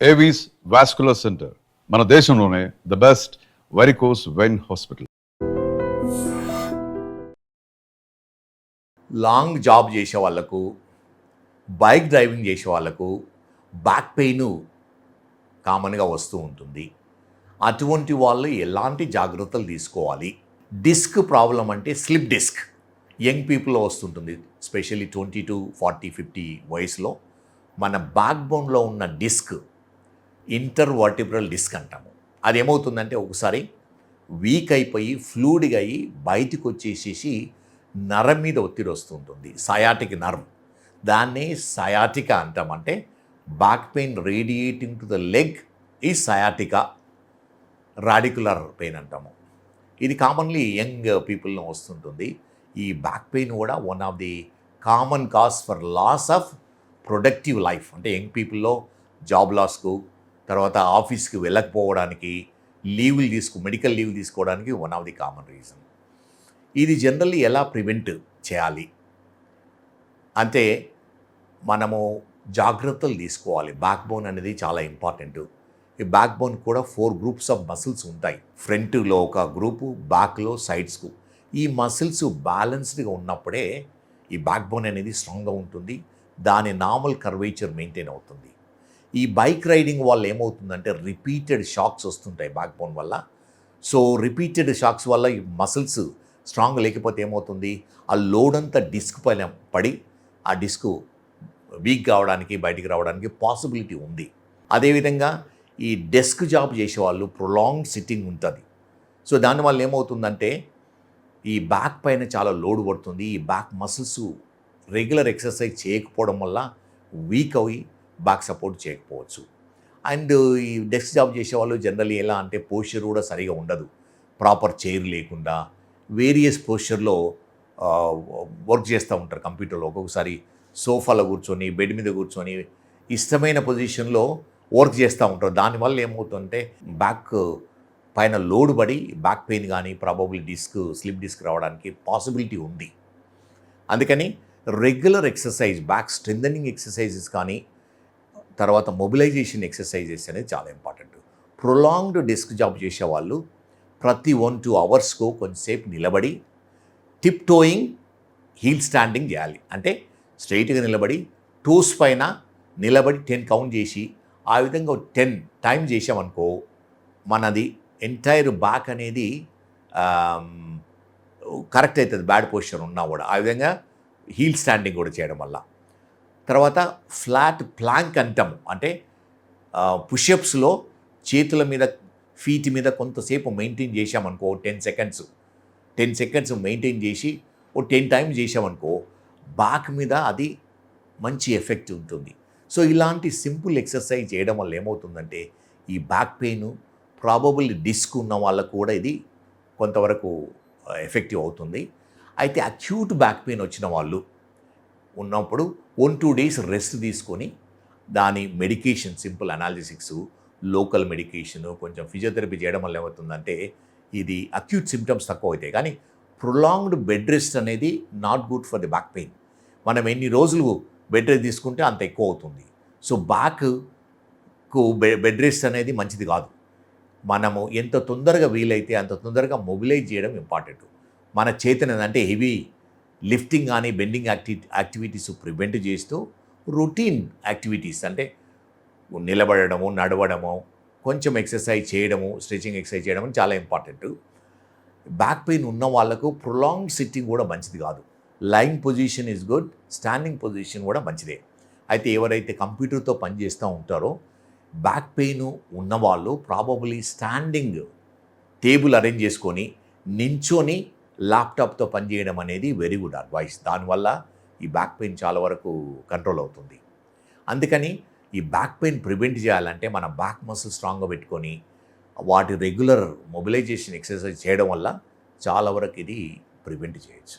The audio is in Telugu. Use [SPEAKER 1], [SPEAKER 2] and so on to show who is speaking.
[SPEAKER 1] ఏవీస్ వాస్కులర్ సెంటర్ మన దేశంలోనే the best varicose vein hospital.
[SPEAKER 2] Long job చేసే వాళ్ళకు, బైక్ డ్రైవింగ్ చేసే వాళ్ళకు బ్యాక్ పెయిన్ కామన్గా వస్తూ ఉంటుంది. అటువంటి వాళ్ళు ఎలాంటి జాగ్రత్తలు తీసుకోవాలి? డిస్క్ ప్రాబ్లం అంటే స్లిప్ డిస్క్ యంగ్ పీపుల్లో వస్తుంటుంది. స్పెషల్లీ 20 to 40, 50 వయసులో మన బ్యాక్ బోన్లో ఉన్న డిస్క్ ఇంటర్వర్టిబ్రల్ డిస్క్ అంటాము. అది ఏమవుతుందంటే ఒకసారి వీక్ అయిపోయి ఫ్లూయిడ్గా అయ్యి బయటికి వచ్చేసేసి నరం మీద ఒత్తిడి వస్తుంటుంది. సయాటిక్ నర్వ్, దాన్నే సయాటికా అంటాం. అంటే back pain radiating to the leg ఈ సయాటికా రాడికులర్ పెయిన్ అంటాము. ఇది కామన్లీ యంగ్ పీపుల్లో వస్తుంటుంది. ఈ బ్యాక్ పెయిన్ కూడా one of the common cause for loss of productive life. అంటే యంగ్ పీపుల్లో జాబ్ లాస్కు, తర్వాత ఆఫీస్కి వెళ్ళకపోవడానికి, మెడికల్ లీవ్ తీసుకోవడానికి one of the common reason. ఇది జనరల్లీ ఎలా ప్రివెంట్ చేయాలి అంటే మనము జాగ్రత్తలు తీసుకోవాలి. బ్యాక్ బోన్ అనేది చాలా ఇంపార్టెంట్. ఈ బ్యాక్ బోన్ కూడా 4 గ్రూప్స్ ఆఫ్ మసిల్స్ ఉంటాయి. ఫ్రంట్లో ఒక గ్రూపు, బ్యాక్లో సైడ్స్కు. ఈ మసిల్స్ బ్యాలెన్స్డ్గా ఉన్నప్పుడే ఈ బ్యాక్ బోన్ అనేది స్ట్రాంగ్గా ఉంటుంది. దాని నార్మల్ కర్వేచర్ మెయింటైన్ అవుతుంది. ఈ బైక్ రైడింగ్ వల్ల ఏమవుతుందంటే రిపీటెడ్ షాక్స్ వస్తుంటాయి బ్యాక్ బోన్ వల్ల. సో రిపీటెడ్ షాక్స్ వల్ల ఈ మసిల్స్ స్ట్రాంగ్ లేకపోతే ఏమవుతుంది, ఆ లోడ్ అంతా డిస్క్ పైన పడి ఆ డిస్క్ వీక్ కావడానికి, బయటికి రావడానికి పాసిబిలిటీ ఉంది. అదేవిధంగా ఈ డెస్క్ జాబ్ చేసేవాళ్ళు ప్రొలాంగ్ సిట్టింగ్ ఉంటుంది. సో దానివల్ల ఏమవుతుందంటే ఈ బ్యాక్ పైన చాలా లోడ్ పడుతుంది. ఈ బ్యాక్ మసిల్స్ రెగ్యులర్ ఎక్సర్సైజ్ చేయకపోవడం వల్ల వీక్ అవి బ్యాక్ సపోర్ట్ చేయకపోవచ్చు. అండ్ ఈ డెస్క్ జాబ్ చేసేవాళ్ళు జనరల్లీ ఎలా అంటే పోస్చర్ కూడా సరిగా ఉండదు. ప్రాపర్ చైర్ లేకుండా వేరియస్ పోస్చర్లో వర్క్ చేస్తూ ఉంటారు కంప్యూటర్లో. ఒక్కొక్కసారి సోఫాలో కూర్చొని, బెడ్ మీద కూర్చొని ఇష్టమైన పొజిషన్లో వర్క్ చేస్తూ ఉంటారు. దానివల్ల ఏమవుతుందంటే బ్యాక్ పైన లోడ్ పడి బ్యాక్ పెయిన్ కానీ ప్రాబబ్లీ స్లిప్ డిస్క్ రావడానికి పాసిబిలిటీ ఉంది. అందుకని regular exercise, back strengthening exercises కానీ, తర్వాత మొబిలైజేషన్ ఎక్సర్సైజెస్ అనేది చాలా ఇంపార్టెంట్. ప్రొలాంగ్డ్ డెస్క్ జాబ్ చేసేవాళ్ళు ప్రతి 1-2 అవర్స్కు కొంచెంసేపు నిలబడి టిప్ టోయింగ్, హీల్ స్టాండింగ్ చేయాలి. అంటే స్ట్రైట్గా నిలబడి టోస్ పైన నిలబడి 10 కౌంట్ చేసి ఆ విధంగా 10 టైమ్స్ చేసామనుకో మనది ఎంటైర్ బ్యాక్ అనేది కరెక్ట్ అవుతుంది. బ్యాడ్ పొజిషన్ ఉన్నా కూడా ఆ విధంగా హీల్ స్టాండింగ్ కూడా చేయడం వల్ల. తర్వాత ఫ్లాట్ ప్లాంక్ అంటాము. అంటే పుషప్స్లో చేతుల మీద, ఫీట్ మీద కొంతసేపు మెయింటైన్ చేసామనుకో 10 సెకండ్స్ మెయింటైన్ చేసి 10 టైమ్స్ చేసామనుకో బ్యాక్ మీద అది మంచి ఎఫెక్ట్ ఉంటుంది. సో ఇలాంటి సింపుల్ ఎక్సర్సైజ్ చేయడం వల్ల ఏమవుతుందంటే ఈ బ్యాక్ పెయిన్ ప్రాబబుల్ డిస్క్ ఉన్న వాళ్ళకు కూడా ఇది కొంతవరకు ఎఫెక్టివ్ అవుతుంది. అయితే అక్యూట్ బ్యాక్ పెయిన్ వచ్చిన వాళ్ళు ఉన్నప్పుడు 1-2 డేస్ రెస్ట్ తీసుకొని దాని మెడికేషన్, సింపుల్ అనాలిసిక్స్, లోకల్ మెడికేషను, కొంచెం ఫిజియోథెరపీ చేయడం వల్ల ఏమవుతుందంటే ఇది అక్యూట్ సిమ్టమ్స్ తక్కువ అవుతాయి. కానీ ప్రొలాంగ్డ్ బెడ్ రెస్ట్ అనేది not good for the back pain. మనం ఎన్ని రోజులు బెడ్ రెస్ట్ తీసుకుంటే అంత ఎక్కువ అవుతుంది. సో బ్యాక్కు బెడ్ రెస్ట్ అనేది మంచిది కాదు. మనము ఎంత తొందరగా వీలైతే అంత తొందరగా మొబిలైజ్ చేయడం ఇంపార్టెంట్. మన చేతన అంటే హెవీ లిఫ్టింగ్ కానీ బెండింగ్ యాక్టివిటీస్ ప్రివెంట్ చేస్తూ రొటీన్ యాక్టివిటీస్ అంటే నిలబడము, నడవడము, కొంచెం ఎక్సర్సైజ్ చేయడము, స్ట్రెచింగ్ ఎక్సర్సైజ్ చేయడం చాలా ఇంపార్టెంట్. బ్యాక్ పెయిన్ ఉన్న వాళ్ళకు ప్రొలాంగ్ సిట్టింగ్ కూడా మంచిది కాదు. Line position is good, standing position కూడా మంచిదే. అయితే ఎవరైతే కంప్యూటర్తో పనిచేస్తూ ఉంటారో బ్యాక్ పెయిన్ ఉన్నవాళ్ళు ప్రాబబ్లీ స్టాండింగ్ టేబుల్ అరేంజ్ చేసుకొని నించొని ల్యాప్టాప్తో పనిచేయడం అనేది వెరీ గుడ్ అడ్వైస్. దానివల్ల ఈ బ్యాక్ పెయిన్ చాలా వరకు కంట్రోల్ అవుతుంది. అందుకని ఈ బ్యాక్ పెయిన్ ప్రివెంట్ చేయాలంటే మన బ్యాక్ మసిల్ స్ట్రాంగ్గా పెట్టుకొని వాటి రెగ్యులర్ మొబిలైజేషన్ ఎక్సర్సైజ్ చేయడం వల్ల చాలా వరకు ఇది ప్రివెంట్ చేయొచ్చు.